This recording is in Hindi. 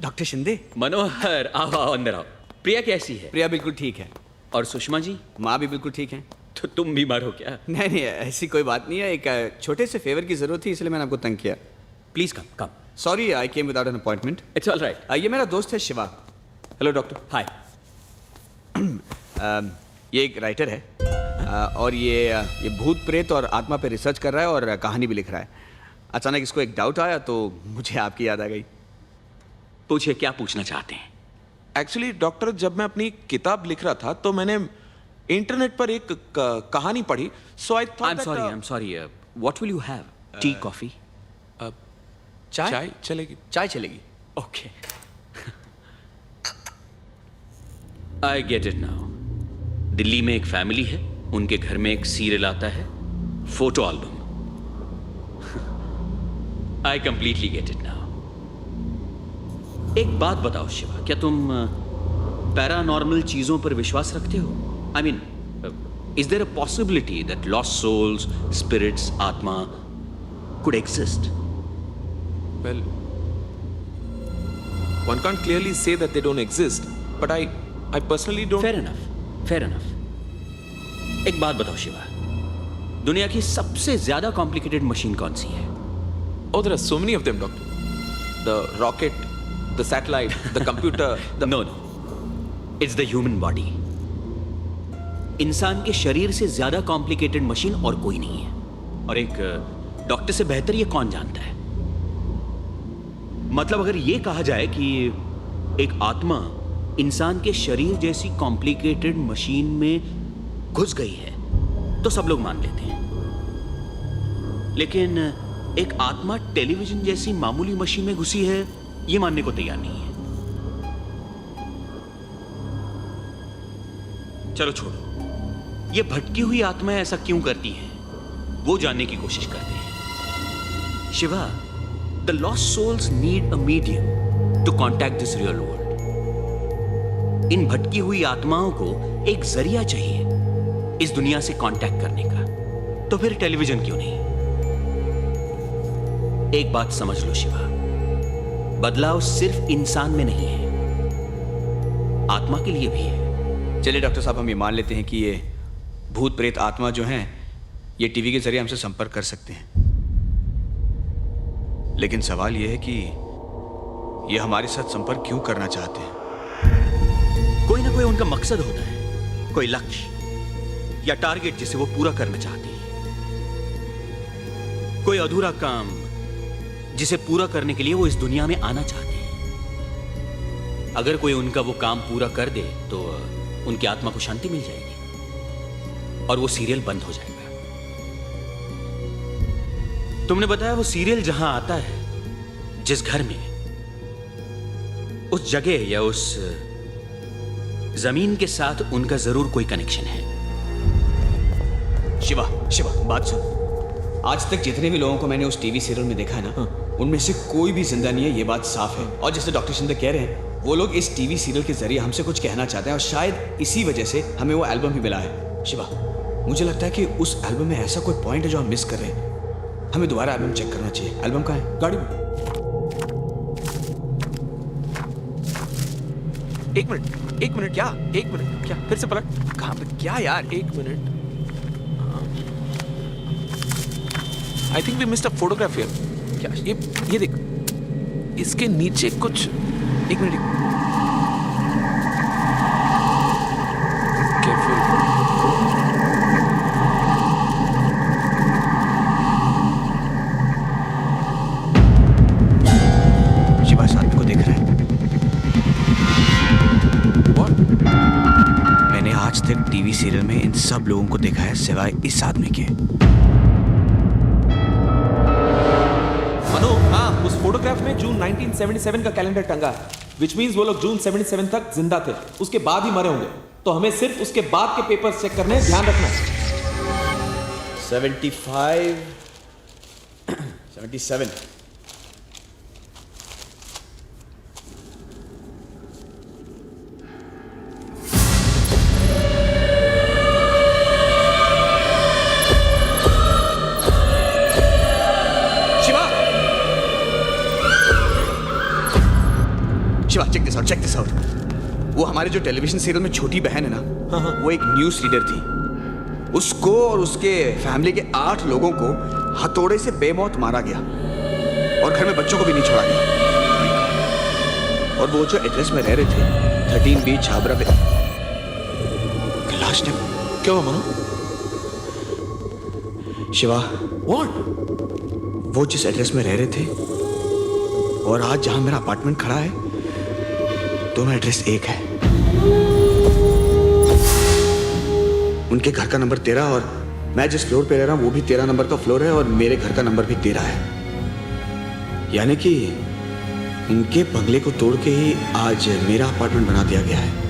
डॉक्टर शिंदे। मनोहर, आओ आओ अंदर आओ। प्रिया कैसी है? प्रिया बिल्कुल ठीक है। और सुषमा जी? माँ भी बिल्कुल ठीक है। तो तुम बीमार हो क्या? नहीं नहीं, ऐसी कोई बात नहीं है। एक छोटे से फेवर की जरूरत थी, इसलिए मैंने आपको तंग किया। Please come come. Sorry, I came without an appointment. It's all right. ये मेरा दोस्त है शिवा। Hello doctor. हाय। ये एक राइटर है और ये भूत प्रेत और आत्मा पे रिसर्च कर रहा है और कहानी भी लिख रहा है। अचानक इसको एक डाउट आया तो मुझे आपकी याद आ गई। पूछिए, क्या पूछना चाहते हैं? एक्चुअली डॉक्टर, जब मैं अपनी किताब लिख रहा था तो मैंने इंटरनेट पर एक कहानी पढ़ी, so I thought I am sorry what will you have? Tea, coffee? चाय चलेगी? चाय चलेगी। Okay. I get it now. Delhi में एक फैमिली है, उनके घर में एक सीरियल आता है, photo album. I completely gate it now. एक बात बताओ शिवा, क्या तुम पैरानॉर्मल चीजों पर विश्वास रखते हो? I mean, is there a possibility that lost souls, spirits, आत्मा could exist? Well, one can't clearly say that they don't exist, but I personally don't. Fair enough, fair enough. एक बात बताओ शिवा, दुनिया की सबसे ज्यादा कॉम्प्लिकेटेड मशीन कौन सी है? Oh, there are so many of them, doctor. The rocket, the satellite, the computer. No no, it's the human body. इंसान के शरीर से ज्यादा कॉम्प्लिकेटेड मशीन और कोई नहीं है। और एक डॉक्टर से बेहतर ये कौन जानता है? मतलब अगर ये कहा जाए कि एक आत्मा इंसान के शरीर जैसी कॉम्प्लिकेटेड मशीन में घुस गई है तो सब लोग मान लेते हैं, लेकिन एक आत्मा टेलीविजन जैसी मामूली मशीन में घुसी है, ये मानने को तैयार नहीं है। चलो छोड़ो, ये भटकी हुई आत्माएं ऐसा क्यों करती हैं, वो जानने की कोशिश करते हैं। Shiva, the lost souls need a medium to contact this real world. इन भटकी हुई आत्माओं को एक जरिया चाहिए इस दुनिया से कांटेक्ट करने का, तो फिर टेलीविजन क्यों नहीं? एक बात समझ लो शिवा, बदलाव सिर्फ इंसान में नहीं है, आत्मा के लिए भी है। चलिए डॉक्टर साहब, हम ये मान लेते हैं कि ये भूत प्रेत आत्मा जो हैं ये टीवी के जरिए हमसे संपर्क कर सकते हैं, लेकिन सवाल यह है कि ये हमारे साथ संपर्क क्यों करना चाहते हैं? कोई ना कोई उनका मकसद होता है, कोई लक्ष्य या टारगेट जिसे वो पूरा करना चाहते हैं, कोई अधूरा काम जिसे पूरा करने के लिए वो इस दुनिया में आना चाहते हैं। अगर कोई उनका वो काम पूरा कर दे तो उनकी आत्मा को शांति मिल जाएगी और वो सीरियल बंद हो जाएगा। तुमने बताया वो सीरियल जहां आता है, जिस घर में, उस जगह या उस जमीन के साथ उनका जरूर कोई कनेक्शन है। शिवा, शिवा, बात सुन। आज तक जितने भी लोगों को मैंने उस टीवी सीरियल में देखा है ना, उनमें से कोई भी जिंदा नहीं है, ये बात साफ है। और जैसे डॉक्टर शिंदे कह रहे हैं, वो लोग इस टीवी सीरियल के जरिए हमसे कुछ कहना चाहते हैं और शायद इसी वजह से हमें वो एल्बम भी मिला है। शिवा, मुझे लगता है कि उस एल्बम में ऐसा कोई पॉइंट है जो हम मिस कर रहे हैं। हमें दोबारा एल्बम चेक करना चाहिए। एल्बम कहाँ है? गाड़ी में। एक मिनट क्या? एक मिनट क्या? फिर से पलट। कहाँ पे? क्या यार? एक minute. I think we missed a photograph here. क्या? ये देख, इसके नीचे कुछ। एक मिनट। केयरफुल। शिवा इस आदमी को देख रहा है। What? मैंने आज तक टीवी सीरियल में इन सब लोगों को देखा है सिवाय इस आदमी के। मनो, हाँ, उस फोटोग्राफ में जून 1977 का कैलेंडर टंगा है, विच मीन्स वो लोग जून 77 तक जिंदा थे, उसके बाद ही मरे होंगे। तो हमें सिर्फ उसके बाद के पेपर्स चेक करने हैं, ध्यान रखना। 75, 77। Shiva, check this out. वो हमारे जो टेलीविजन सीरियल में छोटी बहन है ना, वो एक न्यूज़ रीडर थी। उसको और उसके फैमिली के 8 लोगों को हथौड़े से बेमौत मारा गया और घर में बच्चों को भी नहीं छोड़ा गया। और वो जो एड्रेस में रह रहे थे 13B छाबरा पे, कैलाश ने क्या हुआ मनु? शिवा, व्हाट? वो जिस एड्रेस में रह रहे थे और आज जहां मेरा अपार्टमेंट खड़ा है, दोनों एड्रेस एक है। उनके घर का नंबर 13 और मैं जिस फ्लोर पे रह रहा हूं वो भी 13 नंबर का फ्लोर है और मेरे घर का नंबर भी 13 है। यानी कि उनके बंगले को तोड़ के ही आज मेरा अपार्टमेंट बना दिया गया है।